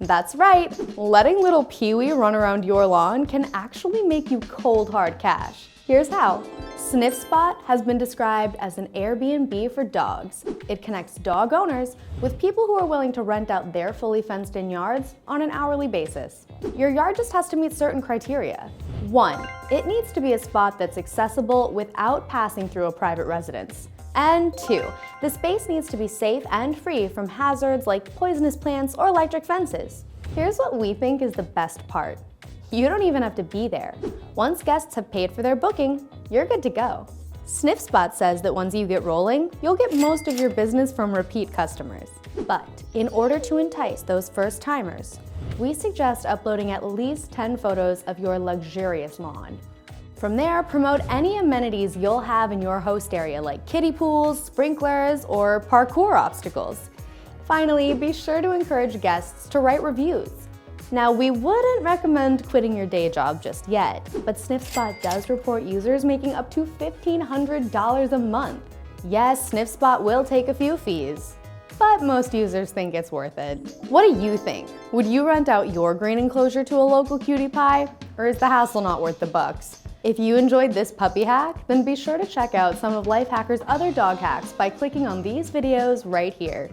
That's right, letting little Pee-wee run around your lawn can actually make you cold hard cash. Here's how. Sniffspot has been described as an Airbnb for dogs. It connects dog owners with people who are willing to rent out their fully fenced-in yards on an hourly basis. Your yard just has to meet certain criteria. 1. It needs to be a spot that's accessible without passing through a private residence. And 2. The space needs to be safe and free from hazards like poisonous plants or electric fences. Here's what we think is the best part. You don't even have to be there. Once guests have paid for their booking, you're good to go. Sniffspot says that once you get rolling, you'll get most of your business from repeat customers. But in order to entice those first-timers, we suggest uploading at least 10 photos of your luxurious lawn. From there, promote any amenities you'll have in your host area like kiddie pools, sprinklers, or parkour obstacles. Finally, be sure to encourage guests to write reviews. Now, we wouldn't recommend quitting your day job just yet, but Sniffspot does report users making up to $1,500 a month. Yes, Sniffspot will take a few fees, but most users think it's worth it. What do you think? Would you rent out your green enclosure to a local cutie pie? Or is the hassle not worth the bucks? If you enjoyed this puppy hack, then be sure to check out some of Lifehacker's other dog hacks by clicking on these videos right here.